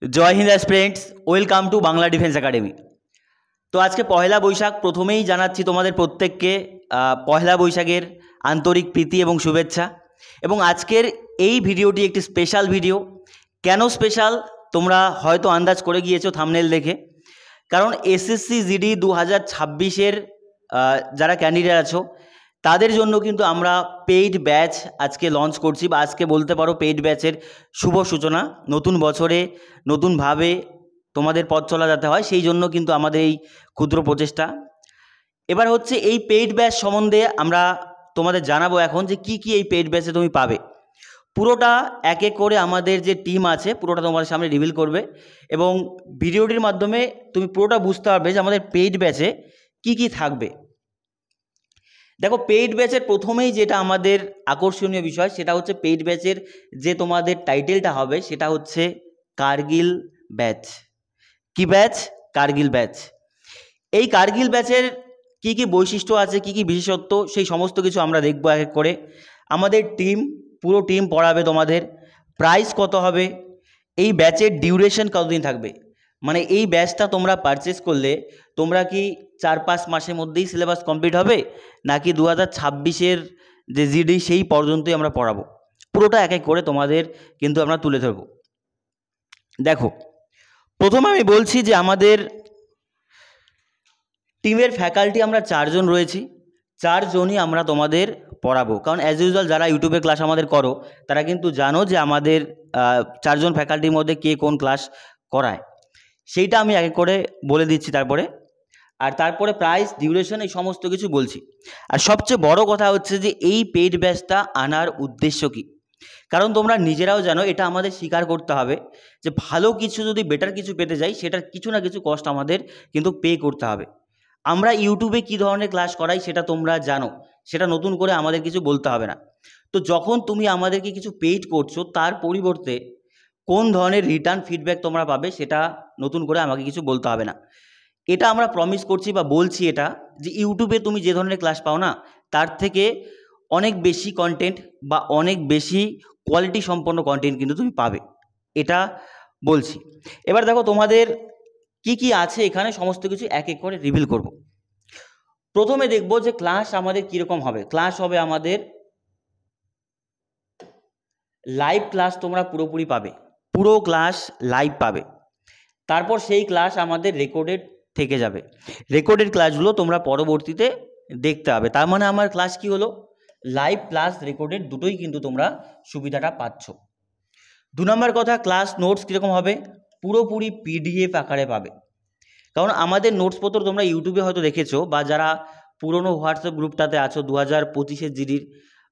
जय Hind aspirants welcome to Bangla defence academy. तो आज के पहला बैशाख प्रथमेই জানাচ্ছি তোমাদের প্রত্যেককে পহেলা বৈশাখের আন্তরিক প্রীতি এবং শুভেচ্ছা। এবং আজকের এই ভিডিওটি একটি স্পেশাল ভিডিও। কেন স্পেশাল তোমরা হয়তো আন্দাজ করে গিয়েছো থাম্বনেল দেখে। কারণ এসএসসি জিডি 2026-এর যারা ক্যান্ডিডেট আছো তাদের জন্য কিন্তু আমরা পেইড ব্যাচ আজকে লঞ্চ করছি, বা আজকে বলতে পারো পেইড ব্যাচের শুভ সূচনা। নতুন বছরে নতুনভাবে তোমাদের পথ চলা যাতে হয় সেই জন্য কিন্তু আমাদের এই ক্ষুদ্র প্রচেষ্টা। এবার হচ্ছে এই পেইড ব্যাচ সম্বন্ধে আমরা তোমাদের জানাবো এখন যে কি কি এই পেইড ব্যাচে তুমি পাবে। পুরোটা এক এক করে আমাদের যে টিম আছে পুরোটা তোমাদের সামনে রিভিল করবে, এবং ভিডিওটির মাধ্যমে তুমি পুরোটা বুঝতে পারবে যে আমাদের পেইড ব্যাচে কি কি থাকবে। দেখো, পেইড ব্যাচের প্রথমেই যেটা আমাদের আকর্ষণীয় বিষয় সেটা হচ্ছে পেইড ব্যাচের যে তোমাদের টাইটেলটা হবে সেটা হচ্ছে কার্গিল ব্যাচ। কি ব্যাচ? কার্গিল ব্যাচ। এই কার্গিল ব্যাচের কি কি বৈশিষ্ট্য আছে, কি কি বিশেষত্ব, সেই সমস্ত কিছু আমরা দেখব এক এক করে। আমাদের টিম, পুরো টিম পড়াবে তোমাদের। প্রাইস কত হবে, এই ব্যাচের ডিউরেশন কতদিন থাকবে, মানে এই ব্যাচটা তোমরা পারচেস করলে তোমরা কি 4-5 মাসের মধ্যেই সিলেবাস কমপ্লিট হবে, নাকি 2026-এর যে জিডি সেই পর্যন্তই আমরা পড়াবো, পুরোটা এক এক করে তোমাদের কিন্তু আমরা তুলে ধরব। দেখো, প্রথমে আমি বলছি যে আমাদের টিমের ফ্যাকাল্টি আমরা 4 জন রয়েছি। 4 জনই আমরা তোমাদের পড়াবো। কারণ অ্যাজ ইউজুয়াল যারা ইউটিউবে ক্লাস আমাদের করো তারা কিন্তু জানো যে আমাদের 4 জন ফ্যাকাল্টির মধ্যে কে কোন ক্লাস করায়, সেইটা আমি এক এক করে বলে দিচ্ছি তারপরে প্রাইস, ডিউরেশন, এই সমস্ত কিছু বলছি। আর সবচেয়ে বড় কথা হচ্ছে যে এই পেইড ব্যাচটা আনার উদ্দেশ্য কী। কারণ তোমরা নিজেরাও জানো, এটা আমাদের স্বীকার করতে হবে যে ভালো কিছু যদি বেটার কিছু পেতে যাই সেটার কিছু না কিছু কস্ট আমাদের কিন্তু পে করতে হবে। আমরা ইউটিউবে কী ধরনের ক্লাস করাই সেটা তোমরা জানো, সেটা নতুন করে আমাদের কিছু বলতে হবে না। তো যখন তুমি আমাদেরকে কিছু পেইড করছো তার পরিবর্তে কোন ধরনের রিটার্ন ফিডব্যাক তোমরা পাবে সেটা নতুন করে আমাকে কিছু বলতে হবে না। এটা আমরা প্রমিস করছি বা বলছি এটা যে ইউটিউবে তুমি যে ধরনের ক্লাস পাও না তার থেকে অনেক বেশি কন্টেন্ট বা অনেক বেশি কোয়ালিটি সম্পন্ন কন্টেন্ট কিন্তু তুমি পাবে, এটা বলছি। এবার দেখো তোমাদের কি কি আছে এখানে, সমস্ত কিছু এক এক করে রিভিল করব। প্রথমে দেখব যে ক্লাস আমাদের কীরকম হবে। ক্লাস হবে আমাদের লাইভ ক্লাস, তোমরা পুরোপুরি পাবে, পুরো ক্লাস লাইভ পাবে। তারপর সেই ক্লাস আমাদের রেকর্ডেড থেকে যাবে। রেকর্ডেড ক্লাসগুলো তোমরা পরবর্তীতে দেখতে হবে। তার মানে আমার ক্লাস কি হলো, লাইভ প্লাস রেকর্ডেড দুটোই কিন্তু তোমরা সুবিধাটা পাচ্ছ। 2 নম্বর কথা, ক্লাস নোটস কীরকম হবে, পুরোপুরি পিডিএফ আকারে পাবে। কারণ আমাদের নোটসপত্র তোমরা ইউটিউবে হয়তো দেখেছো, বা যারা পুরনো হোয়াটসঅ্যাপ গ্রুপটাতে আছো 2025-এর জিডির,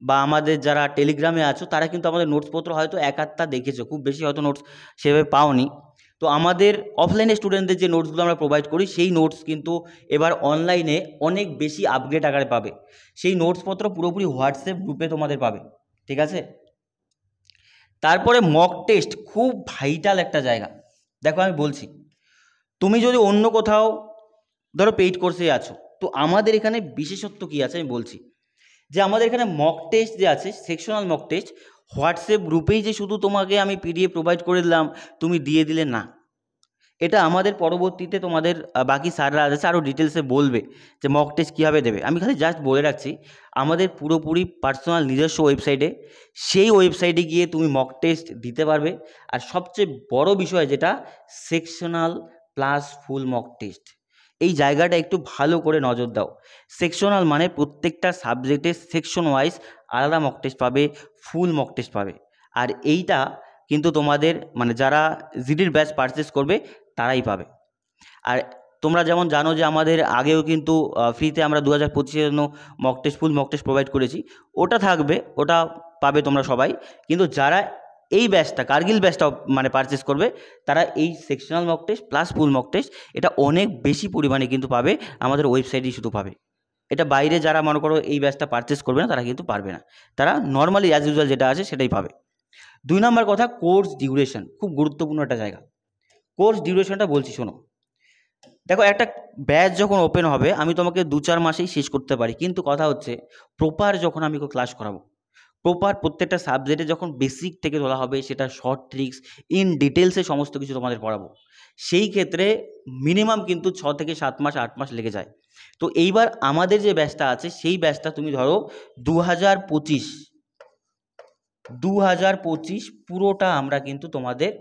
বা আমাদের যারা টেলিগ্রামে আছো তারা কিন্তু আমাদের নোটসপত্র হয়তো এক আধটা দেখেছো, খুব বেশি হয়তো নোটস সেভাবে পাওনি। তো আমাদের অফলাইনে স্টুডেন্টদের যে নোটসগুলো আমরা প্রোভাইড করি সেই নোটস কিন্তু এবার অনলাইনে অনেক বেশি আপগ্রেড আকারে পাবে। সেই নোটসপত্র পুরোপুরি হোয়াটসঅ্যাপ গ্রুপে তোমাদের পাবে, ঠিক আছে। তারপরে মক টেস্ট, খুব ভাইটাল একটা জায়গা। দেখো আমি বলছি, তুমি যদি অন্য কোথাও ধরো পেইড কোর্সে আছো, তো আমাদের এখানে বিশেষত্ব কী আছে আমি বলছি, যে আমাদের এখানে মক টেস্ট যে আছে, সেকশনাল মক টেস্ট, হোয়াটসঅ্যাপ গ্রুপেই যে শুধু তোমাকে আমি পিডিএফ প্রোভাইড করে দিলাম তুমি দিয়ে দিলে না, এটা আমাদের পরবর্তীতে তোমাদের বাকি স্যাররা আছে আরও ডিটেলসে বলবে যে মক টেস্ট কীভাবে দেবে। আমি খালি জাস্ট বলে রাখছি, আমাদের পুরোপুরি পার্সোনাল নিজস্ব ওয়েবসাইটে, সেই ওয়েবসাইটে গিয়ে তুমি মক টেস্ট দিতে পারবে। আর সবচেয়ে বড় বিষয় যেটা, sectional plus full mock test, এই জায়গাটা একটু ভালো করে নজর দাও। সেকশনাল মানে প্রত্যেকটা সাবজেক্টে সেকশন ওয়াইজ আলাদা মক টেস্ট পাবে, ফুল মক টেস্ট পাবে। আর এইটা কিন্তু তোমাদের মানে যারা জিডির ব্যাচ পারচেস করবে তারাই পাবে। আর তোমরা যেমন জানো যে আমাদের আগেও কিন্তু ফ্রিতে আমরা 2025-এর জন্য mock test, full mock test provide করেছি, ওটা থাকবে, ওটা পাবে তোমরা সবাই। কিন্তু যারা এই ব্যাচটা, কার্গিল ব্যাচটা মানে পারচেস করবে তারা এই sectional mock test plus full mock test এটা অনেক বেশি পরিমাণে কিন্তু পাবে, আমাদের ওয়েবসাইটেই শুধু পাবে। এটা বাইরে যারা মনে করো এই ব্যাচটা পারচেস করবে না তারা কিন্তু পারবে না, তারা নর্মালি অ্যাজ ইউজুয়াল যেটা আছে সেটাই পাবে। 2 নম্বর কথা, কোর্স ডিউরেশন, খুব গুরুত্বপূর্ণ একটা জায়গা। কোর্স ডিউরেশনটা বলছি শোনো। দেখো, একটা ব্যাচ যখন ওপেন হবে আমি তোমাকে 2-4 মাসেই শেষ করতে পারি, কিন্তু কথা হচ্ছে প্রপার যখন আমি ক্লাস করাবো, প্রপার প্রত্যেকটা সাবজেক্টে যখন বেসিক থেকে তোলা হবে, সেটা শর্ট ট্রিক্স ইন ডিটেলসে সমস্ত কিছু তোমাদের পড়াবো, সেই ক্ষেত্রে মিনিমাম কিন্তু 6 থেকে 7 মাস 8 মাস লেগে যায়। তো এইবার আমাদের যে ব্যাচটা আছে সেই ব্যাচটা তুমি ধরো 2025 পুরোটা আমরা কিন্তু তোমাদের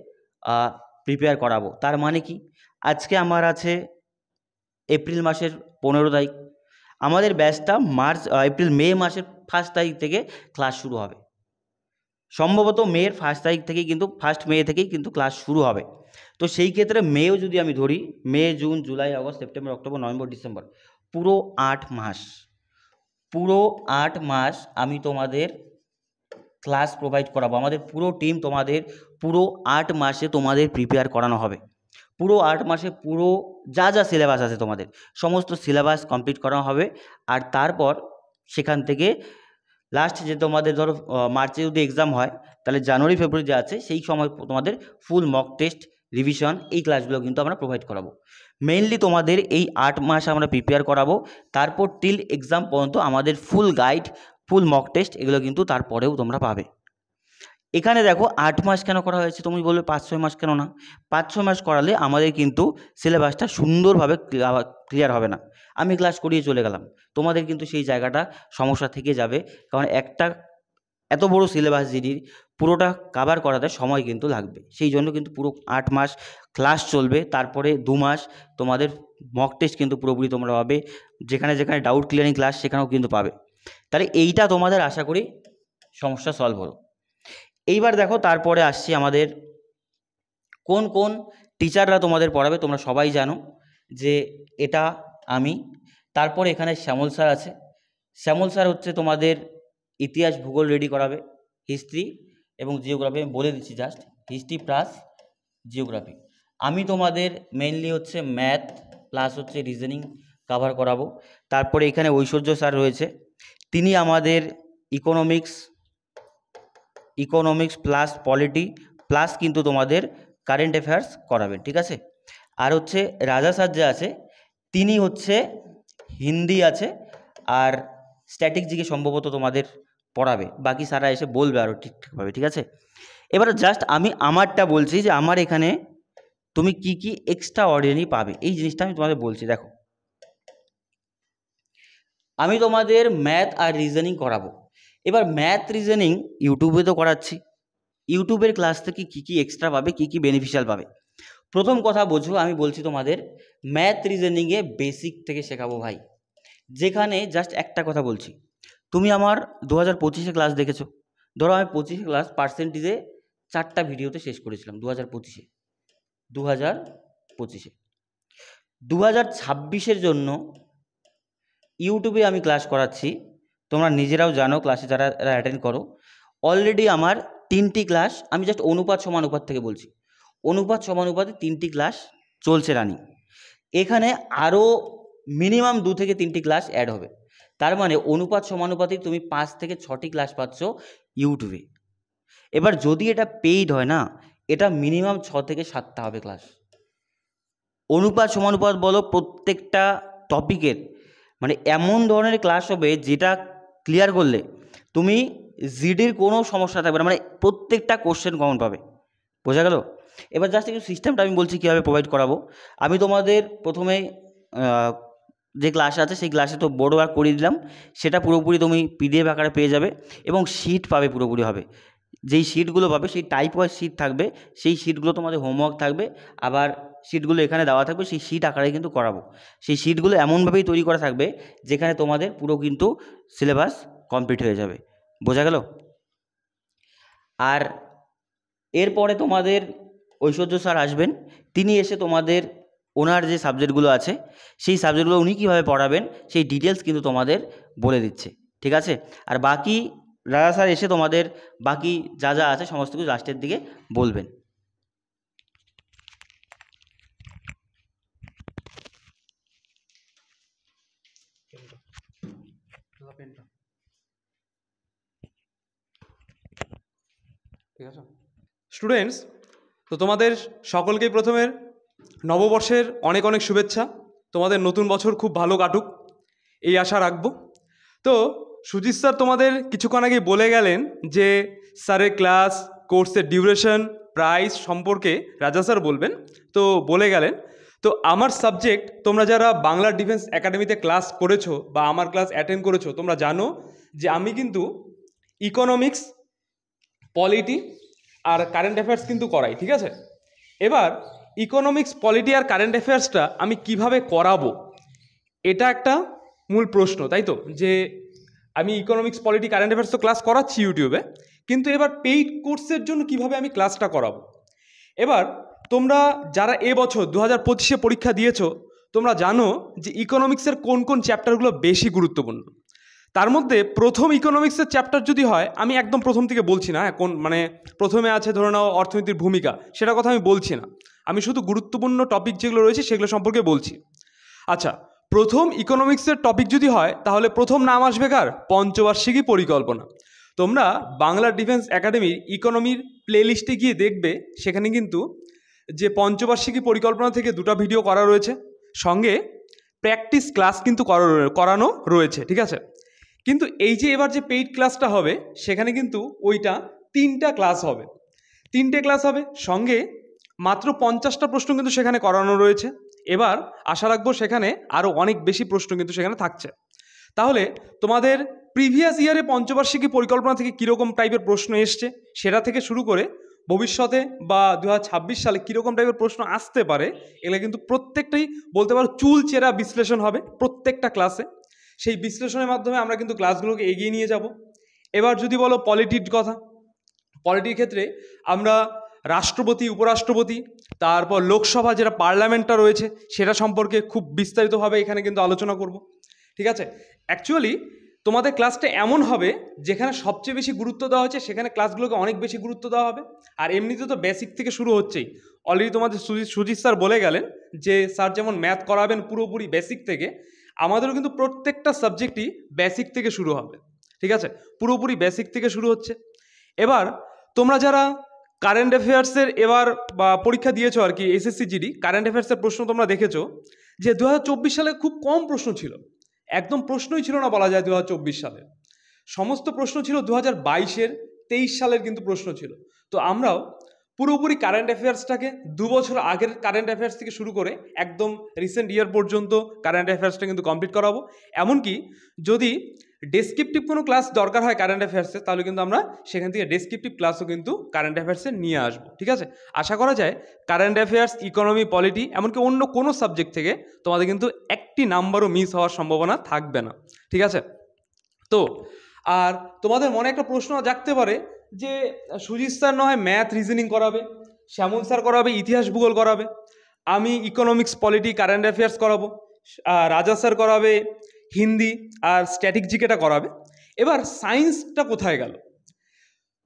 প্রিপেয়ার করাবো। তার মানে কি, আজকে আমার আছে এপ্রিল মাসের 15 তারিখ, আমাদের ব্যাচটা মে মাসের 1 তারিখ থেকে ক্লাস শুরু হবে। সম্ভবত মের 1 তারিখ থেকেই কিন্তু 1 মে থেকেই কিন্তু ক্লাস শুরু হবে। তো সেই ক্ষেত্রে মেও যদি আমি ধরি, May, June, July, August, September, October, November, December, পুরো 8 মাস আমি তোমাদের ক্লাস প্রোভাইড করাবো। আমাদের পুরো টিম তোমাদের পুরো 8 মাসে তোমাদের প্রিপেয়ার করানো হবে। পুরো 8 মাসে পুরো যা যা সিলেবাস আছে তোমাদের সমস্ত সিলেবাস কমপ্লিট করানো হবে। আর তারপর সেখান থেকে লাস্ট যে তোমাদের ধরো মার্চে যদি এক্সাম হয়, তাহলে জানুয়ারি ফেব্রুয়ারি যে আছে সেই সময় তোমাদের ফুল মক টেস্ট, রিভিশন, এই ক্লাসগুলো কিন্তু আমরা প্রোভাইড করাবো। মেইনলি তোমাদের এই 8 মাস আমরা প্রিপেয়ার করাবো, তারপর টিল এক্সাম পর্যন্ত আমাদের full guide, full mock test এগুলো কিন্তু তারপরেও তোমরা পাবে। এখানে দেখো 8 মাস কেন করা হয়েছে, তুমি বলবে 5-6 মাস কেন না? 5-6 মাস করালে আমাদের কিন্তু সিলেবাসটা সুন্দরভাবে ক্লিয়ার হবে না। আমি ক্লাস করিয়ে চলে গেলাম, তোমাদের কিন্তু সেই জায়গাটা সমস্যা থেকে যাবে। কারণ একটা এত বড় সিলেবাস জিডির পুরোটা কাভার করাতে সময় কিন্তু লাগবে। সেই জন্য কিন্তু পুরো 8 মাস ক্লাস চলবে, তারপরে 2 মাস তোমাদের মক টেস্ট কিন্তু পুরোপুরি তোমরা পাবে, যেখানে যেখানে ডাউট ক্লিয়ারিং ক্লাস সেখানেও কিন্তু পাবে। তাহলে এইটা তোমাদের আশা করি সমস্যা সলভ হলো। এইবার দেখো তারপরে আসছি আমাদের কোন কোন টিচাররা তোমাদের পড়াবে। তোমরা সবাই জানো যে এটা আমি, তারপর এখানে শ্যামল স্যার আছে। শ্যামল স্যার হচ্ছে তোমাদের ইতিহাস ভূগোল রেডি করাবে, হিস্ট্রি এবং জিওগ্রাফি। আমি বলে দিচ্ছি জাস্ট, হিস্ট্রি প্লাস জিওগ্রাফি। আমি তোমাদের মেইনলি হচ্ছে ম্যাথ প্লাস হচ্ছে রিজনিং কভার করাবো। তারপরে এখানে ঐশ্বর্য স্যার রয়েছে, তিনি আমাদের ইকোনমিক্স প্লাস পলিটি প্লাস কিন্তু তোমাদের কারেন্ট অ্যাফেয়ার্স করাবেন, ঠিক আছে। আর হচ্ছে রাজা স্যার যে আছে, তিনি হচ্ছে হিন্দি আছে আর স্ট্যাটিক জিকে সম্ভবত তোমাদের পড়াবে, বাকি স্যাররা এসে বলবে আরও ঠিকঠাকভাবে, ঠিক আছে। এবার জাস্ট আমি আমারটা বলছি যে আমার এখানে তুমি কি কি এক্সট্রা অর্ডিনারি পাবে, এই জিনিসটা আমি তোমাদের বলছি। দেখো, আমি তোমাদের ম্যাথ আর রিজনিং করাবো। এবার ম্যাথ রিজনিং ইউটিউবে তো করাচ্ছি, ইউটিউবের ক্লাস থেকে কী কী এক্সট্রা পাবে, কী কী বেনিফিশিয়াল পাবে। প্রথম কথা বোঝো, আমি বলছি তোমাদের ম্যাথ রিজনিংয়ে বেসিক থেকে শেখাবো ভাই। যেখানে জাস্ট একটা কথা বলছি, তুমি আমার 2025-এ ক্লাস দেখেছো, ধরো আমি 25 ক্লাস পার্সেন্টেজে 4টা ভিডিওতে শেষ করেছিলাম 2025-এ। 2026-এর জন্য ইউটিউবে আমি ক্লাস করাচ্ছি, তোমরা নিজেরাও জানো, ক্লাসে যারা অ্যাটেন্ড করো। অলরেডি আমার 3টি ক্লাস, আমি জাস্ট অনুপাত সমানুপাত থেকে বলছি, অনুপাত সমানুপাতে 3টি ক্লাস চলছে রানিং। এখানে আরও মিনিমাম 2 থেকে 3টি ক্লাস অ্যাড হবে। তার মানে অনুপাত সমানুপাতে তুমি 5 থেকে 6টি ক্লাস পাচ্ছ ইউটিউবে। এবার যদি এটা পেইড হয় না, এটা মিনিমাম 6 থেকে 7টা হবে ক্লাস। অনুপাত সমানুপাত বলো, প্রত্যেকটা টপিকের মানে এমন ধরনের ক্লাস হবে যেটা ক্লিয়ার করলে তুমি জিডির কোনো সমস্যা থাকবে না, মানে প্রত্যেকটা কোশ্চেন কমন পাবে। বোঝা গেল? এবার জাস্ট একটু সিস্টেমটা আমি বলছি কীভাবে প্রোভাইড করাবো। আমি তোমাদের প্রথমে যে ক্লাস আছে সেই ক্লাসে তো বোর্ড ওয়ার্ক করিয়ে দিলাম, সেটা পুরোপুরি তুমি পিডিএফ আকারে পেয়ে যাবে এবং শিট পাবে পুরোপুরি হবে। যেই শিটগুলো পাবে সেই টাইপ ওয়াইজ শিট থাকবে, সেই শিটগুলো তোমাদের হোমওয়ার্ক থাকবে, আবার শিটগুলো এখানে দেওয়া থাকবে, সেই শিট আকারে কিন্তু করাবো। সেই শিটগুলো এমনভাবেই তৈরি করা থাকবে যেখানে তোমাদের পুরো কিন্তু সিলেবাস কমপ্লিট হয়ে যাবে। বোঝা গেল? আর এরপরে তোমাদের ঐশ্বর্য স্যার আসবেন, তিনি এসে তোমাদের ওনার যে সাবজেক্টগুলো আছে সেই সাবজেক্টগুলো উনি কীভাবে পড়াবেন সেই ডিটেলস কিন্তু তোমাদের বলে দিচ্ছে, ঠিক আছে। আর বাকি রাজা স্যার এসে তোমাদের বাকি যা যা আছে সমস্ত কিছু লাস্টের দিকে বলবেন। ঠিক আছে স্টুডেন্টস, তো তোমাদের সকলকেই প্রথমে নববর্ষের অনেক অনেক শুভেচ্ছা। তোমাদের নতুন বছর খুব ভালো কাটুক এই আশা রাখবো। তো সুজিত স্যার তোমাদের কিছুক্ষণ আগেই বলে গেলেন যে স্যারের ক্লাস, কোর্সের ডিউরেশন, প্রাইস সম্পর্কে রাজা স্যার বলবেন, তো বলে গেলেন। তো আমার সাবজেক্ট, তোমরা যারা বাংলা ডিফেন্স একাডেমিতে ক্লাস করেছো বা আমার ক্লাস অ্যাটেন্ড করেছো, তোমরা জানো যে আমি কিন্তু ইকোনমিক্স, পলিটি আর কারেন্ট অ্যাফেয়ার্স কিন্তু করাই, ঠিক আছে। এবার ইকোনমিক্স, পলিটি আর কারেন্ট অ্যাফেয়ার্সটা আমি কিভাবে করাবো, এটা একটা মূল প্রশ্ন, তাই তো? যে আমি ইকোনমিক্স, পলিটি, কারেন্ট অ্যাফেয়ার্স তো ক্লাস করাচ্ছি ইউটিউবে, কিন্তু এবার পেইড কোর্সের জন্য কিভাবে আমি ক্লাসটা করাবো। এবার তোমরা যারা এবছর 2025-এ পরীক্ষা দিয়েছো, তোমরা জানো যে ইকোনমিক্সের কোন কোন চ্যাপ্টারগুলো বেশি গুরুত্বপূর্ণ। তার মধ্যে প্রথম ইকোনমিক্সের চ্যাপ্টার যদি হয়, আমি একদম প্রথম থেকে বলছি না, কোন মানে প্রথমে আছে ধরে নাও অর্থনীতির ভূমিকা, সেটা কথা আমি বলছি না, আমি শুধু গুরুত্বপূর্ণ টপিক যেগুলো রয়েছে সেগুলো সম্পর্কে বলছি। আচ্ছা, প্রথম ইকোনমিক্সের টপিক যদি হয়, তাহলে প্রথম নাম আসবে কার? পঞ্চবার্ষিকী পরিকল্পনা। তোমরা বাংলা ডিফেন্স একাডেমির ইকোনমির প্লেলিস্টে গিয়ে দেখবে, সেখানে কিন্তু যে পঞ্চবার্ষিকী পরিকল্পনা থেকে 2টা ভিডিও করা রয়েছে, সঙ্গে প্র্যাকটিস ক্লাস কিন্তু করানো রয়েছে, ঠিক আছে। কিন্তু এই যে এবার যে পেইড ক্লাসটা হবে, সেখানে কিন্তু ওইটা 3টা ক্লাস হবে, 3টে ক্লাস হবে, সঙ্গে মাত্র 50টা প্রশ্ন কিন্তু সেখানে করানো রয়েছে। এবার আশা রাখবো সেখানে আরও অনেক বেশি প্রশ্ন কিন্তু সেখানে থাকছে। তাহলে তোমাদের প্রিভিয়াস ইয়ারে পঞ্চবার্ষিকী পরিকল্পনা থেকে কীরকম টাইপের প্রশ্ন এসছে, সেটা থেকে শুরু করে ভবিষ্যতে বা 2026 সালে কীরকম টাইপের প্রশ্ন আসতে পারে, এগুলো কিন্তু প্রত্যেকটাই বলতে পারো চুলচেরা বিশ্লেষণ হবে প্রত্যেকটা ক্লাসে। সেই বিশ্লেষণের মাধ্যমে আমরা কিন্তু ক্লাসগুলোকে এগিয়ে নিয়ে যাব। এবার যদি বলো পলিটির কথা, পলিটির ক্ষেত্রে আমরা রাষ্ট্রপতি, উপরাষ্ট্রপতি, তারপর লোকসভা যেটা পার্লামেন্টটা রয়েছে, সেটা সম্পর্কে খুব বিস্তারিতভাবে এখানে কিন্তু আলোচনা করব, ঠিক আছে। অ্যাকচুয়ালি তোমাদের ক্লাসটা এমন হবে যেখানে সবচেয়ে বেশি গুরুত্ব দেওয়া হচ্ছে, সেখানে ক্লাসগুলোকে অনেক বেশি গুরুত্ব দেওয়া হবে। আর এমনিতে তো বেসিক থেকে শুরু হচ্ছেই, অলরেডি তোমাদের সুজিত স্যার বলে গেলেন যে স্যার যেমন ম্যাথ করাবেন পুরোপুরি বেসিক থেকে, আমাদেরও কিন্তু প্রত্যেকটা সাবজেক্টই বেসিক থেকে শুরু হবে, ঠিক আছে, পুরোপুরি বেসিক থেকে শুরু হচ্ছে। এবার তোমরা যারা কারেন্ট অ্যাফেয়ার্সের এবার বা পরীক্ষা দিয়েছো আর কি, এসএসসি জিডি কারেন্ট অ্যাফেয়ার্সের প্রশ্ন তোমরা দেখেছো যে 2024 সালে খুব কম প্রশ্ন ছিল, একদম প্রশ্নই ছিল না বলা যায় 2024 সালে। সমস্ত প্রশ্ন ছিল 2022-এর, 23 সালের কিন্তু প্রশ্ন ছিল। তো আমরাও পুরোপুরি কারেন্ট অ্যাফেয়ার্সটাকে 2 বছর আগের কারেন্ট অ্যাফেয়ার্স থেকে শুরু করে একদম রিসেন্ট ইয়ার পর্যন্ত কারেন্ট অ্যাফেয়ার্সটা কিন্তু কমপ্লিট করাবো। এমনকি যদি ডেসক্রিপটিভ কোনো ক্লাস দরকার হয় কারেন্ট অ্যাফেয়ার্সে, তাহলে কিন্তু আমরা সেখান থেকে ডেসক্রিপটিভ ক্লাসও কিন্তু কারেন্ট অ্যাফেয়ার্সে নিয়ে আসবো, ঠিক আছে। আশা করা যায় কারেন্ট অ্যাফেয়ার্স, ইকোনমি, পলিটি, এমনকি অন্য কোনো সাবজেক্ট থেকে তোমাদের কিন্তু একটি নাম্বারও মিস হওয়ার সম্ভাবনা থাকবে না, ঠিক আছে। তো আর তোমাদের মনে একটা প্রশ্ন জাগতে পারে যে সুজিত স্যার না হয় ম্যাথ, রিজনিং করাবে, শ্যামল স্যার করাবে ইতিহাস, ভূগোল করাবে, আমি ইকোনমিক্স, পলিটি, কারেন্ট অ্যাফেয়ার্স করাবো, রাজা স্যার করাবে হিন্দি আর স্ট্যাটিক জিকেটা করাবে। এবার সায়েন্সটা কোথায় গেল?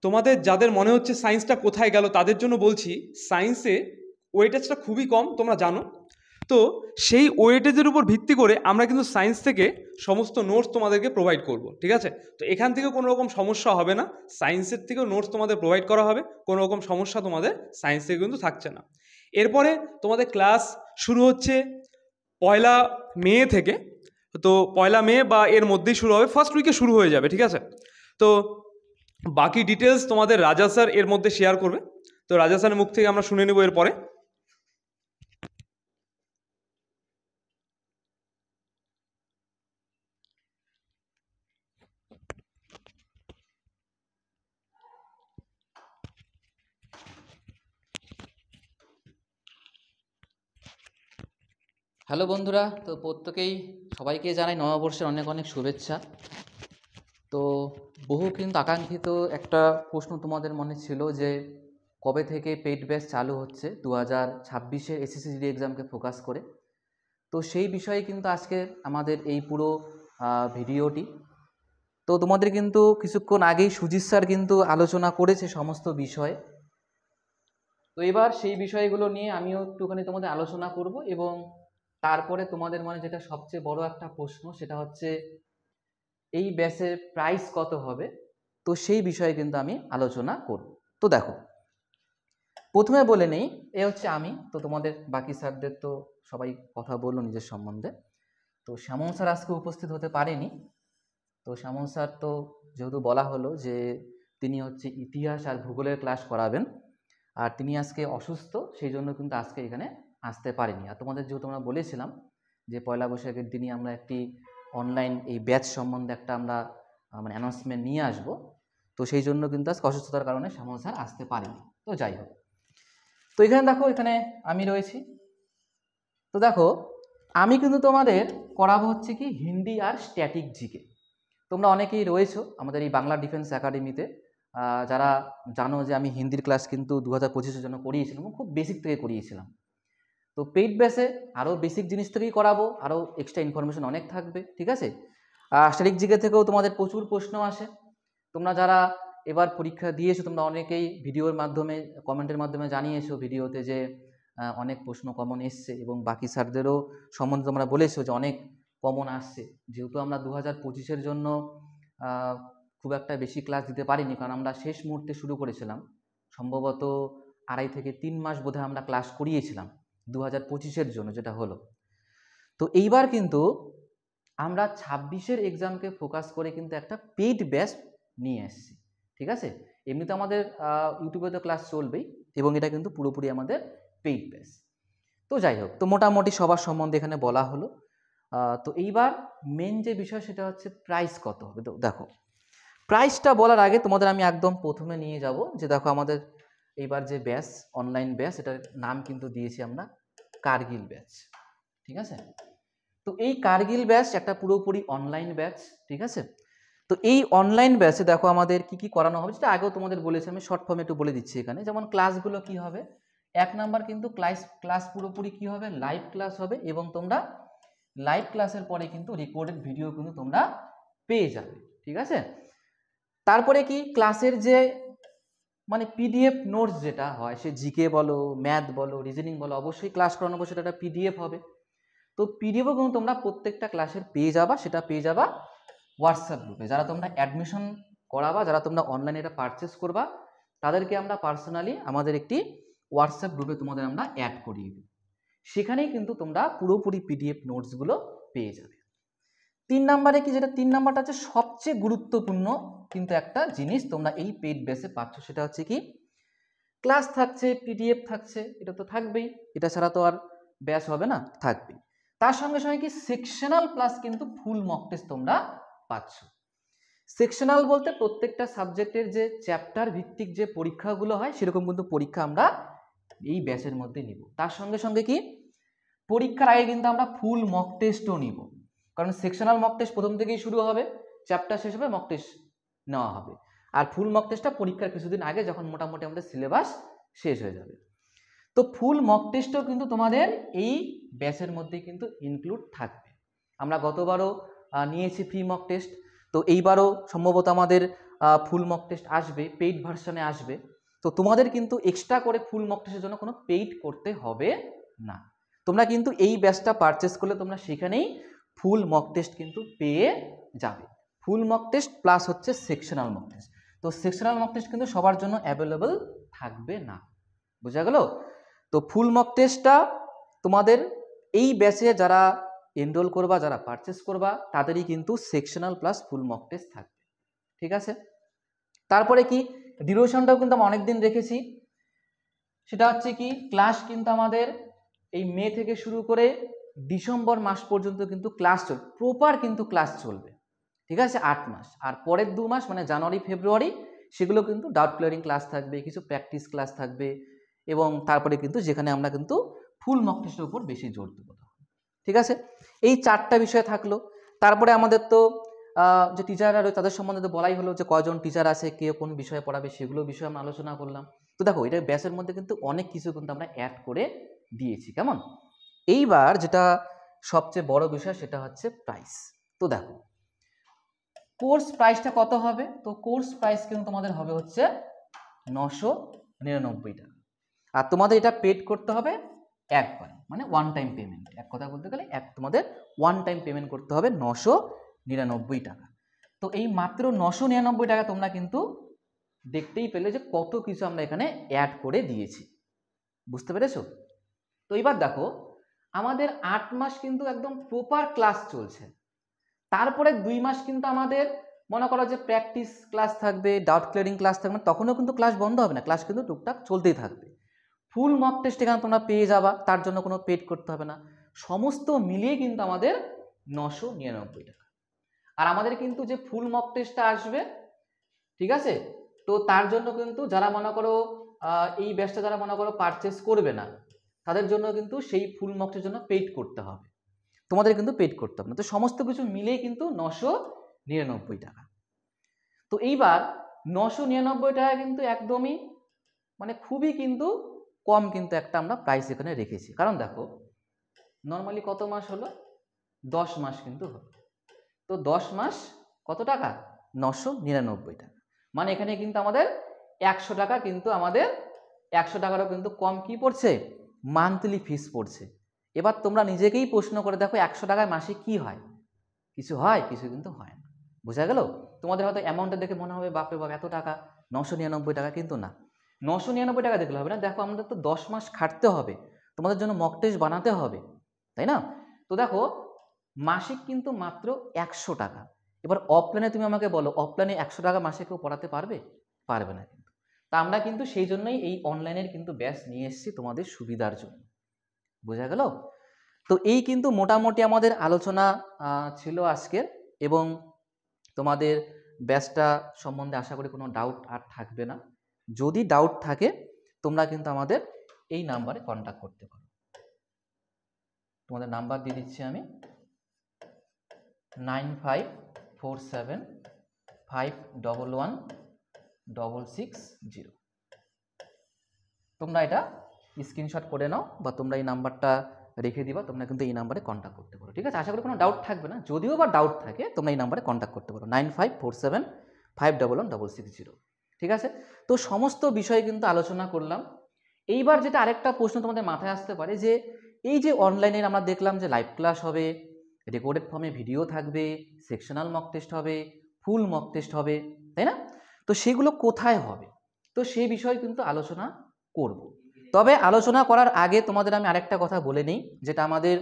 তোমাদের যাদের মনে হচ্ছে সায়েন্সটা কোথায় গেল, তাদের জন্য বলছি সায়েন্সে ওয়েটেজটা খুবই কম, তোমরা জানো। তো সেই ওয়েটেজের উপর ভিত্তি করে আমরা কিন্তু সায়েন্স থেকে সমস্ত নোটস তোমাদেরকে প্রোভাইড করব, ঠিক আছে। তো এখান থেকে কোনো রকম সমস্যা হবে না, সায়েন্সের থেকেও নোটস তোমাদের প্রোভাইড করা হবে, কোনো রকম সমস্যা তোমাদের সায়েন্স থেকে কিন্তু থাকছে না। এরপরে তোমাদের ক্লাস শুরু হচ্ছে 1 মে থেকে, তো 1 মে বা এর মধ্যেই শুরু হবে, ফার্স্ট উইকে শুরু হয়ে যাবে, ঠিক আছে। তো বাকি ডিটেলস তোমাদের রাজা স্যার এর মধ্যে শেয়ার করবে, তো রাজা স্যারের মুখ থেকে আমরা শুনে নেব এরপরে। হ্যালো বন্ধুরা, তো প্রত্যেকেই সবাইকে জানাই নববর্ষের অনেক অনেক শুভেচ্ছা। তো বহু কিন্তু আকাঙ্ক্ষিত একটা প্রশ্ন তোমাদের মনে ছিল যে কবে থেকে পেইড ব্যাচ চালু হচ্ছে 2026-এর এসএসসি জিডি এক্সামকে ফোকাস করে। তো সেই বিষয়ে কিন্তু আজকে আমাদের এই পুরো ভিডিওটি। তো তোমাদের কিন্তু কিছুক্ষণ আগেই সুজিত স্যার কিন্তু আলোচনা করেছে সমস্ত বিষয়ে। তো এবার সেই বিষয়গুলো নিয়ে আমিও একটুখানি তোমাদের আলোচনা করব, এবং তারপরে তোমাদের মনে যেটা সবচেয়ে বড় একটা প্রশ্ন, সেটা হচ্ছে এই ব্যাচের প্রাইস কত হবে, তো সেই বিষয়ে কিন্তু আমি আলোচনা করব। তো দেখো, প্রথমে বলে নেই, এ হচ্ছে আমি, তো তোমাদের বাকি স্যারদের তো সবাই কথা বললো নিজের সম্বন্ধে। তো শ্যামল স্যার আজকে উপস্থিত হতে পারেনি, তো শ্যামল স্যার তো যেহেতু বলা হলো যে তিনি হচ্ছে ইতিহাস আর ভূগোলের ক্লাস করাবেন, আর তিনি আজকে অসুস্থ, সেই জন্য কিন্তু আজকে এখানে আসতে পারেনি। আর তোমাদের যেহেতু আমরা বলেছিলাম যে পয়লা বৈশাখের দিনই আমরা একটি অনলাইন এই ব্যাচ সম্বন্ধে একটা আমরা মানে অ্যানাউন্সমেন্ট নিয়ে আসব, তো সেই জন্য কিন্তু আজকে অসুস্থতার কারণে শ্যামল স্যার আসতে পারেনি। তো যাই হোক, তো এখানে দেখো, এখানে আমি রয়েছি। তো দেখো, আমি কিন্তু তোমাদের করাবো হচ্ছে কি হিন্দি আর স্ট্যাটিক জিকে। তোমরা অনেকেই রয়েছো আমাদের এই বাংলা ডিফেন্স একাডেমিতে, যারা জানো যে আমি হিন্দির ক্লাস কিন্তু 2025-এর জন্য করিয়েছিলাম, খুব বেসিক থেকে করিয়েছিলাম। তো পেইড বেসে আরও বেসিক জিনিস থেকেই করাবো, আরও এক্সট্রা ইনফরমেশন অনেক থাকবে, ঠিক আছে। স্ট্যাটিক জিকে থেকেও তোমাদের প্রচুর প্রশ্ন আসে। তোমরা যারা এবার পরীক্ষা দিয়েছো, তোমরা অনেকেই ভিডিওর মাধ্যমে, কমেন্টের মাধ্যমে জানিয়েছো ভিডিওতে যে অনেক প্রশ্ন কমন এসছে, এবং বাকি স্যারদেরও সম্বন্ধে তোমরা বলেছো যে অনেক কমন আসছে। যেহেতু আমরা 2025-এর জন্য খুব একটা বেশি ক্লাস দিতে পারিনি, কারণ আমরা শেষ মুহূর্তে শুরু করেছিলাম, সম্ভবত 2.5 থেকে 3 মাস বোধহয় আমরা ক্লাস করিয়েছিলাম 2025-এর জন্য, যেটা হলো। তো এইবার কিন্তু আমরা 26-এর এক্সামকে ফোকাস করে কিন্তু একটা পেইড ব্যাচ নিয়ে এসেছি, ঠিক আছে। এমনিতে আমাদের ইউটিউবে তো ক্লাস চলবেই, এবং এটা কিন্তু পুরোপুরি আমাদের পেইড ব্যাচ। তো যাই হোক, তো মোটামুটি সবার সম্বন্ধে এখানে বলা হলো। তো এইবার মেন যে বিষয় সেটা হচ্ছে প্রাইস কত হবে। তো দেখো, প্রাইসটা বলার আগে তোমাদের আমি একদম প্রথমে নিয়ে যাব যে দেখো আমাদের এইবার যে ব্যাচ, অনলাইন ব্যাচ, এটার নাম কিন্তু দিয়েছি আমরা কার্গিল ব্যাচ, ঠিক আছে। তো এই কার্গিল ব্যাচ একটা পুরোপুরি অনলাইন ব্যাচ, ঠিক আছে। তো এই অনলাইন ব্যাচে দেখো আমাদের কি কি করানো হবে, সেটা আগেও তোমাদের বলেছি, আমি শর্ট ফর্মে একটু বলে দিচ্ছি এখানে। যেমন ক্লাসগুলো কি হবে, 1 নাম্বার কিন্তু ক্লাস পুরোপুরি কি হবে, লাইভ ক্লাস হবে, এবং তোমরা লাইভ ক্লাসের পরে কিন্তু রেকর্ডেড ভিডিও কিন্তু তোমরা পেয়ে যাবে, ঠিক আছে। তারপরে কি ক্লাসের যে মানে পিডিএফ নোটস যেটা হয়, সে জিকে বলো, ম্যাথ বলো, রিজনিং বলো, অবশ্যই ক্লাস করানো সেটা একটা পিডিএফ হবে। তো পিডিএফও কিন্তু তোমরা প্রত্যেকটা ক্লাসের পেয়ে যাবা, সেটা পেয়ে যাবা হোয়াটসঅ্যাপ গ্রুপে। যারা তোমরা অ্যাডমিশন করাবা, যারা তোমরা অনলাইনে এটা পারচেস করবা, তাদেরকে আমরা পার্সোনালি আমাদের একটি হোয়াটসঅ্যাপ গ্রুপে তোমাদের আমরা অ্যাড করিয়ে দিই, সেখানেই কিন্তু তোমরা পুরোপুরি পিডিএফ নোটসগুলো পেয়ে যাবে। 3 নাম্বারে কি, যেটা 3 নাম্বারটা হচ্ছে সবচেয়ে গুরুত্বপূর্ণ কিন্তু একটা জিনিস তোমরা এই পেইড বেসে পাচ্ছ, সেটা হচ্ছে কি ক্লাস থাকছে, পিডিএফ থাকছে, এটা তো থাকবেই, এটা ছাড়া তো আর ব্যাচ হবে না, থাকবেই। তার সঙ্গে সঙ্গে কি সেকশনাল প্লাস কিন্তু ফুল মক টেস্ট তোমরা পাচ্ছ। সেকশনাল বলতে প্রত্যেকটা সাবজেক্টের যে চ্যাপ্টার ভিত্তিক যে পরীক্ষাগুলো হয়, সেরকম কিন্তু পরীক্ষা আমরা এই ব্যাচের মধ্যে নিব। তার সঙ্গে সঙ্গে কি পরীক্ষার আগে কিন্তু আমরা ফুল মক টেস্টও নিব, কারণ সেকশনাল মক টেস্ট প্রথম থেকেই শুরু হবে, চ্যাপ্টার শেষ হবে, মক টেস্ট নেওয়া হবে। আর ফুল মক টেস্টটা পরীক্ষার কিছুদিন আগে, যখন মোটামুটি আমাদের সিলেবাস শেষ হয়ে যাবে। তো ফুল মক টেস্টও কিন্তু তোমাদের এই ব্যাচের মধ্যে কিন্তু ইনক্লুড থাকবে। আমরা গতবারও নিয়েছি ফ্রি মক টেস্ট, তো এইবারও সম্ভবত আমাদের ফুল মক টেস্ট আসবে, পেইড ভার্সনে আসবে। তো তোমাদের কিন্তু এক্সট্রা করে ফুল মক টেস্টের জন্য কোনো পেইড করতে হবে না। তোমরা কিন্তু এই ব্যাচটা পারচেস করলে তোমরা সেখানেই ফুল মক টেস্ট কিন্তু পেয়ে যাবে। ফুল মক টেস্ট প্লাস হচ্ছে সেকশনাল মক টেস্ট। তো সেকশনাল মক টেস্ট কিন্তু সবার জন্য অ্যাভেলেবল থাকবে না, বোঝা গেল। তো ফুল মক টেস্টটা তোমাদের এই ব্যাচে যারা এনরোল করবা, যারা পারচেস করবা, তাদেরই কিন্তু sectional plus full mock test থাকবে, ঠিক আছে। তারপরে কি ডিউরেশনটাও কিন্তু আমরা অনেকদিন রেখেছি, সেটা হচ্ছে কি ক্লাস কিন্তু আমাদের এই মে থেকে শুরু করে ডিসেম্বর মাস পর্যন্ত কিন্তু ক্লাস চলবে, প্রপার কিন্তু ক্লাস চলবে, ঠিক আছে, 8 মাস। আর পরের 2 মাস মানে জানুয়ারি ফেব্রুয়ারি, সেগুলো কিন্তু ডাউট ক্লিয়ারিং ক্লাস থাকবে, কিছু প্র্যাকটিস ক্লাস থাকবে, এবং তারপরে কিন্তু যেখানে আমরা কিন্তু ফুল মক টেস্টের উপর বেশি জোর দেবো, ঠিক আছে। এই 4টা বিষয় থাকলো। তারপরে আমাদের তো যে টিচাররা রয়েছে তাদের সম্বন্ধে তো বলাই হলো, যে কয়জন টিচার আছে, কে কোন বিষয়ে পড়াবে, সেগুলো বিষয়ে আমরা আলোচনা করলাম। তো দেখো, এটা ব্যাচের মধ্যে কিন্তু অনেক কিছু কিন্তু আমরা অ্যাড করে দিয়েছি, কেমন। এইবার যেটা সবচেয়ে বড় বিষয়, সেটা হচ্ছে প্রাইস। তো দেখো কোর্স প্রাইসটা কত হবে, তো কোর্স প্রাইস কিন্তু তোমাদের হবে হচ্ছে 999 টাকা। আর তোমাদের এটা পেড করতে হবে একবারে, মানে ওয়ান টাইম পেমেন্ট, এক কথা বলতে গেলে তোমাদের ওয়ান টাইম পেমেন্ট করতে হবে 999 টাকা। তো এই মাত্র 999 টাকা তোমরা কিন্তু দেখতেই পেলে যে কত কিছু আমরা এখানে অ্যাড করে দিয়েছি, বুঝতে পেরেছো। তো এবার দেখো আমাদের 8 মাস কিন্তু একদম প্রপার ক্লাস চলছে। তারপরে 2 মাস কিন্তু আমাদের মনে করো যে প্র্যাকটিস ক্লাস থাকবে, ডাউট ক্লিয়ারিং ক্লাস থাকবে, তখনও কিন্তু ক্লাস বন্ধ হবে না, ক্লাস কিন্তু টুকটাক চলতেই থাকবে। ফুল মক টেস্ট এখানে তোমরা পেয়ে যাবা, তার জন্য কোনো পেড করতে হবে না। সমস্ত মিলিয়ে কিন্তু আমাদের 999 টাকা। আর আমাদের কিন্তু যে ফুল মক টেস্টটা আসবে, ঠিক আছে, তো তার জন্য কিন্তু যারা মনে করো এই ব্যাচটা যারা মনে করো পারচেস করবে না, তাদের জন্য কিন্তু সেই ফুল মক টেস্টের জন্য পেড করতে হবে, তোমাদের কিন্তু পেড করতে হবে না। তো সমস্ত কিছু মিলেই কিন্তু 999 টাকা। তো এইবার 999 টাকা কিন্তু একদমই মানে খুবই কিন্তু কম কিন্তু একটা আমরা প্রাইস এখানে রেখেছি। কারণ দেখো নর্মালি কত মাস হলো, 10 মাস কিন্তু হলো। তো 10 মাস কত টাকা, 999 টাকা। মানে এখানে কিন্তু আমাদের 100 টাকা কিন্তু আমাদের 100 টাকারও কিন্তু কম কি পড়ছে, মান্থলি ফিস পড়ছে। এবার তোমরা নিজেকেই প্রশ্ন করে দেখো 100 টাকায় মাসে কি হয়, কিছু হয়, কিছু কিন্তু হয় না। বোঝা গেল? তোমাদের হয়তো অ্যামাউন্টটা দেখে মনে হবে বাপরে বাপ এত টাকা, 999 টাকা, কিন্তু না, 999 টাকা দেখলে হবে না। দেখো আমাদের তো 10 মাস খাটতে হবে, তোমাদের জন্য মক টেস্ট বানাতে হবে, তাই না? তো দেখো মাসিক কিন্তু মাত্র 100 টাকা। এবার অফলাইনে তুমি আমাকে বলো, অফলাইনে 100 টাকা মাসে কেউ পড়াতে পারবে? পারবে না কিন্তু। তা আমরা কিন্তু সেই জন্যই এই অনলাইনের কিন্তু ব্যাচ নিয়ে এসেছি তোমাদের সুবিধার জন্য। বোঝা গেল? তো এই কিন্তু মোটামুটি আমাদের আলোচনা ছিল আজকের, এবং তোমাদের ব্যাচটা সম্বন্ধে আশা করি কোনো ডাউট আর থাকবে না। যদি ডাউট থাকে তোমরা কিন্তু আমাদের এই নাম্বারে কন্ট্যাক্ট করতে পারো। তোমাদের নাম্বার দিয়ে দিচ্ছি আমি, 9547511660। তোমরা এটা স্ক্রিনশট করে নাও বা তোমরা এই নাম্বারটা রেখে দিবা, তোমরা কিন্তু এই নাম্বারে কন্ট্যাক্ট করতে পারো। ঠিক আছে, আশা করি কোনো ডাউট থাকবে না। যদিও বা ডাউট থাকে তোমরা এই নাম্বারে কন্ট্যাক্ট করতে পারো, 9547511660। ঠিক আছে, তো সমস্ত বিষয় কিন্তু আলোচনা করলাম। এইবার যেটা আরেকটা প্রশ্ন তোমাদের মাথায় আসতে পারে যে এই যে অনলাইনে আমরা দেখলাম যে লাইভ ক্লাস হবে, রেকর্ডেড ফর্মে ভিডিও থাকবে, সেকশনাল মক টেস্ট হবে, ফুল মক টেস্ট হবে, তাই না? তো সেগুলো কোথায় হবে, তো সেই বিষয়ে কিন্তু আলোচনা করব। তবে আলোচনা করার আগে তোমাদের আমি আরেকটা কথা বলে নিই, যেটা আমাদের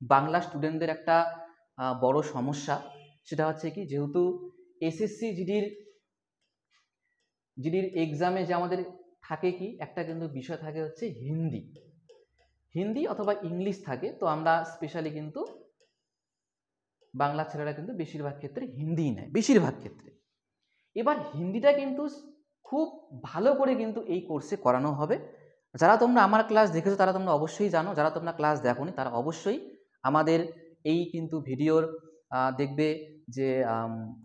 বাংলা স্টুডেন্টদের একটা বড় সমস্যা। সেটা হচ্ছে কি, যেহেতু এসএসসি জিডির এক্সামে যে আমাদের থাকে কি একটা কিন্তু বিষয় থাকে হচ্ছে হিন্দি অথবা ইংলিশ থাকে। তো আমরা স্পেশালি কিন্তু বাংলা ছেলেরা কিন্তু বেশিরভাগ ক্ষেত্রে হিন্দি নেয়, বেশিরভাগ ক্ষেত্রে। এবার হিন্দিটা কিন্তু খুব ভালো করে কিন্তু এই কোর্সে করানো হবে। যারা তোমরা আমার ক্লাস দেখেছো তারা তোমরা অবশ্যই জানো, যারা তোমরা ক্লাস দেখোনি তারা অবশ্যই আমাদের এই কিন্তু ভিডিওর দেখবে যে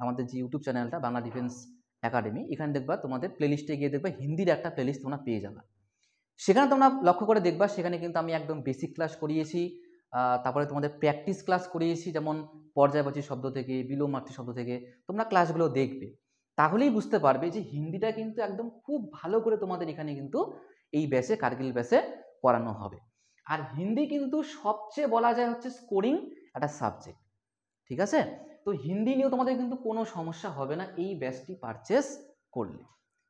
আমাদের যে ইউটিউব চ্যানেলটা বাংলা ডিফেন্স একাডেমি, এখানে দেখবা তোমাদের প্লেলিস্টে গিয়ে দেখবা হিন্দির একটা প্লেলিস্ট তোমরা পেয়ে যাবে। সেখানে তোমরা লক্ষ্য করে দেখবা, সেখানে কিন্তু আমি একদম বেসিক ক্লাস করিয়েছি, তারপরে তোমাদের প্র্যাকটিস ক্লাস করিয়েছি, যেমন পর্যায়বাচী শব্দ থেকে, বিলোমার্থী শব্দ থেকে। তোমরা ক্লাসগুলো দেখবে, তাহলেই বুঝতে পারবে যে হিন্দিটা কিন্তু একদম খুব ভালো করে তোমাদের এখানে কিন্তু এই ব্যাচে, কার্গিল ব্যাচে করানো হবে। আর হিন্দি কিন্তু সবচেয়ে বলা যায় হচ্ছে স্কোরিং একটা সাবজেক্ট। ঠিক আছে, তো হিন্দি নিয়েও তোমাদের কিন্তু কোনো সমস্যা হবে না এই ব্যাচটি পারচেস করলে।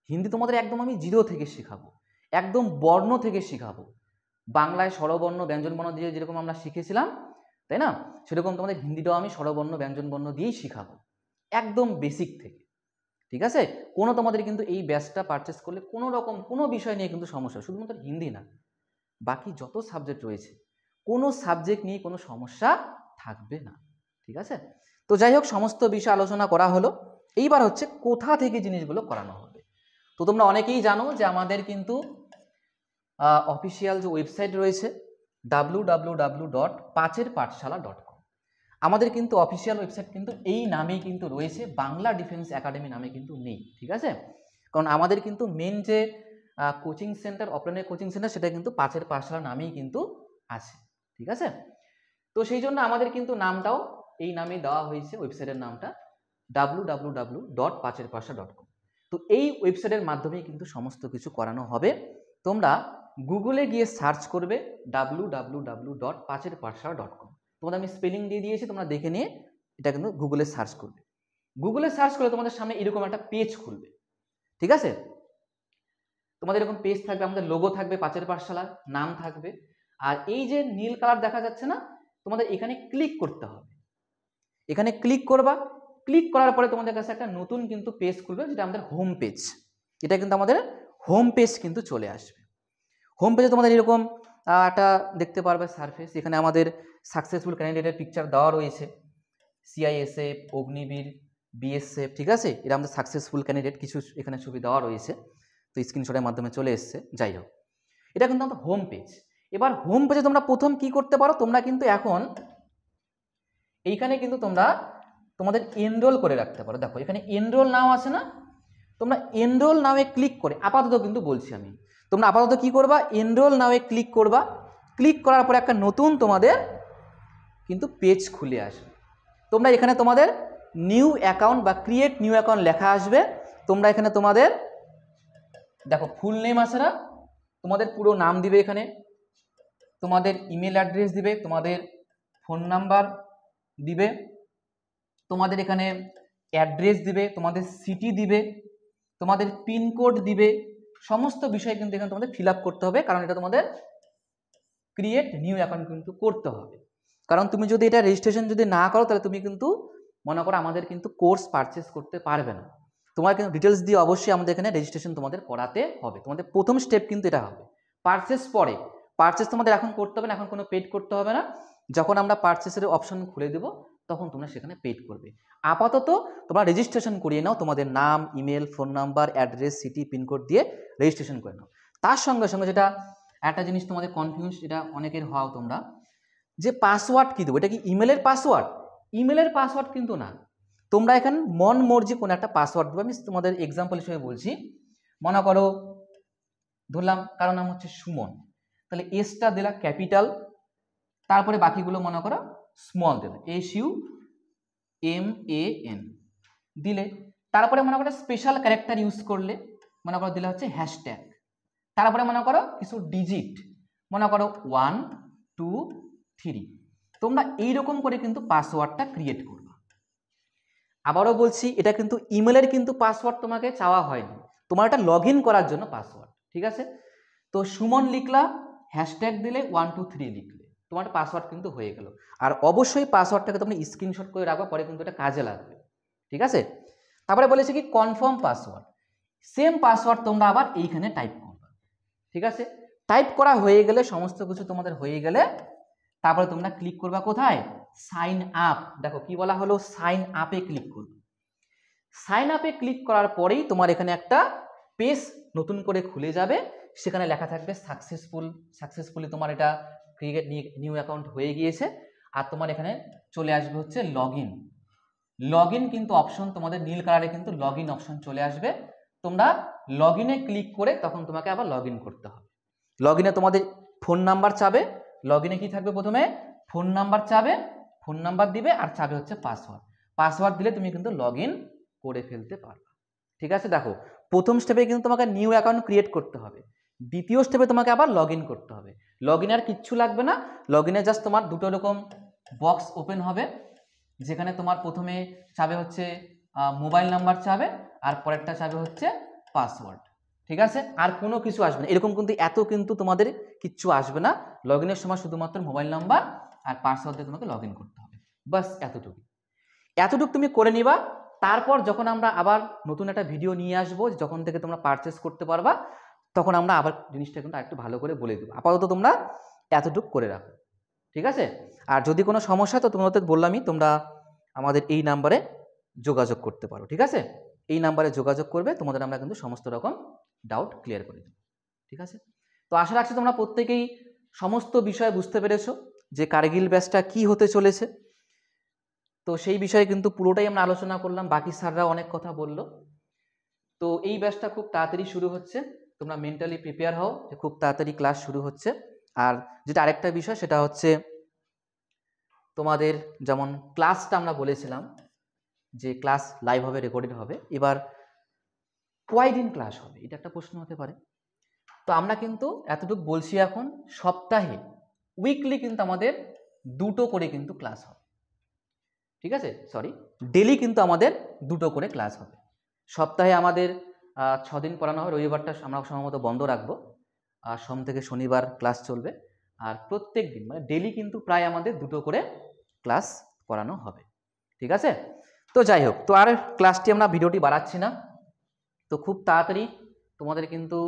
হিন্দি তোমাদের একদম আমি জিরো থেকে শেখাবো, একদম বর্ণ থেকে শেখাবো। বাংলায় স্বরবর্ণ ব্যঞ্জনবর্ণ দিয়ে যেরকম আমরা শিখেছিলাম, তাই না, সেরকম তোমাদের হিন্দিটাও আমি স্বরবর্ণ ব্যঞ্জনবর্ণ দিয়েই শেখাবো, একদম বেসিক থেকে। ঠিক আছে, কোনো তোমাদের কিন্তু এই ব্যাচটা পারচেস করলে কোনো রকম কোনো বিষয় নিয়ে কিন্তু সমস্যা, শুধুমাত্র হিন্দি না, বাকি যত সাবজেক্ট রয়েছে কোনো সাবজেক্ট নিয়ে কোনো সমস্যা থাকবে না। ঠিক আছে, তো যাই হোক সমস্ত বিষয় আলোচনা করা হলো। এইবার হচ্ছে কোথা থেকে জিনিসগুলো করানো হবে। তো তোমরা অনেকেই জানো যে আমাদের কিন্তু অফিসিয়াল যে ওয়েবসাইট রয়েছে www.pacherpathshala.com। আমাদের কিন্তু অফিসিয়াল ওয়েবসাইট কিন্তু এই নামেই কিন্তু রয়েছে, বাংলা ডিফেন্স একাডেমি নামে কিন্তু নেই। ঠিক আছে, কারণ আমাদের কিন্তু মেন যে কোচিং সেন্টার, অফলাইনের কোচিং সেন্টার, সেটা কিন্তু পাঁচের পাঠশালা নামেই কিন্তু আছে। ঠিক আছে, তো সেই জন্য আমাদের কিন্তু নামটাও এই নামে দেওয়া হয়েছে, ওয়েবসাইটের নামটা www.pacherpathshala.com। তো এই ওয়েবসাইটের মাধ্যমেই কিন্তু সমস্ত কিছু করানো হবে। তোমরা গুগলে গিয়ে সার্চ করবে www.pacherpathshala.com। তোমাদের আমি স্পেলিং দিয়ে দিয়েছি, তোমরা দেখে নিয়ে এটা কিন্তু গুগলে সার্চ করবে। গুগলে সার্চ করলে তোমাদের সামনে এরকম একটা পেজ খুলবে। ঠিক আছে, তোমাদের এরকম পেজ থাকবে, আমাদের লোগো থাকবে, পাঁচের পাঠশালার নাম থাকবে, আর এই যে নীল কালার দেখা যাচ্ছে না, তোমাদের এখানে ক্লিক করতে হবে। এখানে ক্লিক করবা, ক্লিক করার পরে তোমাদের কাছে একটা নতুন কিন্তু পেজ খুলবে, যেটা আমাদের হোম পেজ। এটা কিন্তু আমাদের হোম পেজ কিন্তু চলে আসবে। হোম পেজে তোমাদের এরকম একটা দেখতে পারবে সারফেস, এখানে আমাদের সাকসেসফুল ক্যান্ডিডেটের পিকচার দেওয়া রয়েছে, সিআইএসএফ, অগ্নিবীর, বিএসএফ, ঠিক আছে, এটা আমাদের সাকসেসফুল ক্যান্ডিডেট, কিছু এখানে ছবি দেওয়া রয়েছে, তো স্ক্রিনশটের মাধ্যমে চলে এসছে। যাই হোক, এটা কিন্তু আমাদের হোম পেজ। এবার হোম পেজে তোমরা প্রথম কি করতে পারো, তোমরা কিন্তু এখন এইখানে কিন্তু তোমরা তোমাদের এনরোল করে রাখতে পারো। দেখো এখানে এনরোল নাও আছে না, তোমরা এনরোল নাওয়ে ক্লিক করে, আপাতত কিন্তু বলছি আমি, তোমরা আপাতত কি করবা, এনরোল নাওয়ে ক্লিক করবা। ক্লিক করার পরে একটা নতুন তোমাদের কিন্তু পেজ খুলে আসবে। তোমরা এখানে তোমাদের নিউ অ্যাকাউন্ট বা ক্রিয়েট নিউ অ্যাকাউন্ট লেখা আসবে। তোমরা এখানে তোমাদের দেখো ফুল নেম আছে না, তোমাদের পুরো নাম দিবে, এখানে তোমাদের ইমেল অ্যাড্রেস দিবে, তোমাদের ফোন নাম্বার দিবে, তোমাদের এখানে অ্যাড্রেস দিবে, তোমাদের সিটি দিবে, তোমাদের পিনকোড দিবে, সমস্ত বিষয় কিন্তু এখানে তোমাদের ফিল আপ করতে হবে, কারণ এটা তোমাদের ক্রিয়েট নিউ অ্যাকাউন্ট কিন্তু করতে হবে। কারণ তুমি যদি এটা রেজিস্ট্রেশন যদি না করো, তাহলে তুমি কিন্তু মনে করো আমাদের কিন্তু কোর্স পারচেস করতে পারবে না। তোমার কিন্তু ডিটেলস দিয়ে অবশ্যই আমাদের এখানে রেজিস্ট্রেশন তোমাদের করাতে হবে। তোমাদের প্রথম স্টেপ কিন্তু এটা হবে। পারচেস পরে, পারচেস তোমাদের এখন করতে হবে না, এখন কোনো পেড করতে হবে না। যখন আমরা পারচেসের অপশন খুলে দেবো, তখন তোমরা সেখানে পেড করবে। আপাতত তোমরা রেজিস্ট্রেশন করিয়ে নাও, তোমাদের নাম, email, phone number, address, city, pincode দিয়ে রেজিস্ট্রেশন করে নাও। তার সঙ্গে সঙ্গে যেটা একটা জিনিস তোমাদের কনফিউজ, এটা অনেকের হওয়া তোমরা, যে পাসওয়ার্ড কী দেবো, এটা কি ইমেলের পাসওয়ার্ড? ইমেলের পাসওয়ার্ড কিন্তু না, তোমরা এখানে মন মর্জি কোনো একটা পাসওয়ার্ড দেবো। আমি তোমাদের এক্সাম্পল হিসেবে বলছি, মনে করো ধরলাম কারো নাম হচ্ছে সুমন, তাহলে এসটা দিলা ক্যাপিটাল, তারপরে বাকিগুলো মনে করো স্মল দিলে, SUMAN দিলে, তারপরে মনে করো স্পেশাল ক্যারেক্টার ইউজ করলে, মনে করো দিলে হচ্ছে হ্যাশট্যাগ, তারপরে মনে করো কিছু ডিজিট, মনে করো 1 2 3। তোমরা এইরকম করে কিন্তু পাসওয়ার্ডটা ক্রিয়েট করবে। আবারও বলছি, এটা কিন্তু ইমেলের কিন্তু পাসওয়ার্ড তোমাকে চাওয়া হয়নি, তোমার এটা লগ ইন করার জন্য পাসওয়ার্ড, ঠিক আছে। তো সুমন লিখলা, হ্যাশট্যাগ দিলে 1 2 3 লিখলে, তোমার পাসওয়ার্ড কিন্তু হয়ে গেল। আর অবশ্যই পাসওয়ার্ডটাকে তোমরা স্ক্রিনশট করে রাখো, পরে কিন্তু এটা কাজে লাগবে, ঠিক আছে। তারপরে বলেছে কি কনফার্ম পাসওয়ার্ড, সেম পাসওয়ার্ড তোমরা আবার এইখানে টাইপ করবে, ঠিক আছে। টাইপ করা হয়ে গেলে, সমস্ত কিছু তোমাদের হয়ে গেলে, তারপরে তোমরা ক্লিক করবা কোথায়, সাইন আপ। দেখো কি বলা হলো, সাইন আপে ক্লিক করবে। সাইন আপে ক্লিক করার পরেই তোমার এখানে একটা পেজ নতুন করে খুলে যাবে, সেখানে লেখা থাকবে সাকসেসফুলি তোমার এটা ক্রিয়েট নিউ অ্যাকাউন্ট হয়ে গিয়েছে। আর তোমার এখানে চলে আসবে হচ্ছে লগ ইন কিন্তু অপশন, তোমাদের নীল কালারে কিন্তু লগ ইন অপশন চলে আসবে। তোমরা লগ ইনে ক্লিক করে তখন তোমাকে আবার লগ ইন করতে হবে। লগ ইনে তোমাদের ফোন নাম্বার চাবে, লগ ইনে কি থাকবে, প্রথমে ফোন নাম্বার চাবে, ফোন নাম্বার দিবে, আর চাবে হচ্ছে পাসওয়ার্ড দিলে তুমি কিন্তু লগ ইন করে ফেলতে পারবে, ঠিক আছে। দেখো প্রথম স্টেপে কিন্তু তোমাকে নিউ অ্যাকাউন্ট ক্রিয়েট করতে হবে, দ্বিতীয় স্টেপে তোমাকে আবার লগ ইন করতে হবে। লগ ইনে আর কিচ্ছু লাগবে না, লগ ইনে জাস্ট তোমার দুটো রকম বক্স ওপেন হবে, যেখানে তোমার প্রথমে চাবে হচ্ছে মোবাইল নাম্বার চাবে, আর পরেরটা চাবে হচ্ছে পাসওয়ার্ড, ঠিক আছে। আর কোনো কিছু আসবে না, এরকম কিন্তু এত কিন্তু তোমাদের কিচ্ছু আসবে না। লগ ইনের সময় শুধুমাত্র মোবাইল নাম্বার আর পাসওয়ার্ড দিয়ে তোমাকে লগ ইন করতে হবে, বাস এতটুকু তুমি করে নিবা। তারপর যখন আমরা আবার নতুন একটা ভিডিও নিয়ে আসবো, যখন থেকে তোমরা পারচেস করতে পারবা, তখন আমরা আবার জিনিসটা কিন্তু আরেকটু ভালো করে বলে দেবো। আপাতত তোমরা এতটুকু করে রাখো, ঠিক আছে। আর যদি কোনো সমস্যা, তো তোমাদের বললামই, তোমরা আমাদের এই নাম্বারে যোগাযোগ করতে পারো, ঠিক আছে। এই নাম্বারে যোগাযোগ করবে, তোমাদের আমরা কিন্তু সমস্ত রকম ডাউট ক্লিয়ার করে দেবো, ঠিক আছে। তো আশা রাখছি তোমরা প্রত্যেকেই সমস্ত বিষয় বুঝতে পেরেছো যে কার্গিল ব্যাচটা কি হতে চলেছে। তো সেই বিষয়ে কিন্তু পুরোটাই আমরা আলোচনা করলাম, বাকি স্যাররাও অনেক কথা বললো। তো এই ব্যাচটা খুব তাড়াতাড়ি শুরু হচ্ছে, তোমরা মেন্টালি প্রিপেয়ার হও যে খুব তাড়াতাড়ি ক্লাস শুরু হচ্ছে। আর যেটা আরেকটা বিষয়, সেটা হচ্ছে তোমাদের যেমন ক্লাসটা আমরা বলেছিলাম যে ক্লাস লাইভ হবে, রেকর্ডেড হবে, এবার কয়দিন ক্লাস হবে, এটা একটা প্রশ্ন হতে পারে। তো আমরা কিন্তু এতটুকু বলছি, এখন সপ্তাহে উইকলি কিন্তু আমাদের দুটো করে কিন্তু ক্লাস হবে, ঠিক আছে, ডেলি কিন্তু আমাদের দুটো করে ক্লাস হবে। সপ্তাহে আমাদের 6 দিন পড়ানো হবে, রবিবারটা আমরা সম্ভবত বন্ধ রাখবো, আর সোম থেকে শনিবার ক্লাস চলবে। আর প্রত্যেক দিন মানে ডেলি কিন্তু প্রায় আমাদের দুটো করে ক্লাস করানো হবে, ঠিক আছে? তো যাই হোক, তো আর ক্লাসটি আমরা ভিডিওটি বাড়াচ্ছি না, তো খুব তাড়াতাড়ি তোমাদের কিন্তু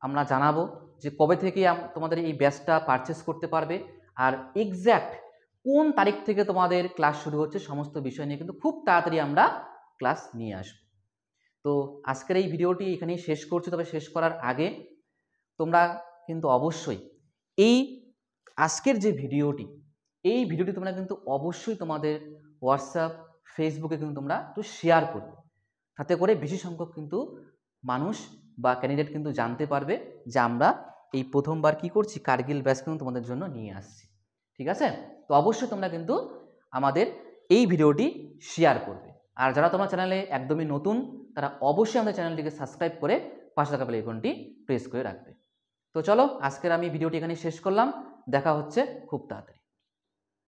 আমরা জানাবো যে কবে থেকে তোমাদের এই ব্যাচটা পারচেস করতে পারবে, আর এক্স্যাক্ট কোন তারিখ থেকে তোমাদের ক্লাস শুরু হচ্ছে সমস্ত বিষয় নিয়ে কিন্তু খুব তাড়াতাড়ি আমরা ক্লাস নিয়ে আসবো। তো আজকের এই ভিডিওটি এখানেই শেষ করছি, তবে শেষ করার আগে তোমরা কিন্তু অবশ্যই এই আজকের যে ভিডিওটি, এই ভিডিওটি তোমরা কিন্তু অবশ্যই তোমাদের হোয়াটসঅ্যাপ, ফেসবুকে কিন্তু তোমরা একটু শেয়ার করবে, তাতে করে বেশি সংখ্যক কিন্তু মানুষ বা ক্যান্ডিডেট কিন্তু জানতে পারবে যে আমরা এই প্রথমবার কি করছি, কার্গিল ব্যাচ কিন্তু তোমাদের জন্য নিয়ে আসছি। ঠিক আছে? তো অবশ্যই তোমরা কিন্তু আমাদের এই ভিডিওটি শেয়ার করবে। আর যারা তোমার চ্যানেলে একদমই নতুন, তারা অবশ্যই আমাদের চ্যানেলটিকে সাবস্ক্রাইব করে পাশে থাকা বেল আইকনটি প্রেস করে রাখবে। তো চলো, আজকের আমি ভিডিওটি এখানে শেষ করলাম, দেখা হচ্ছে খুব তাড়াতাড়ি।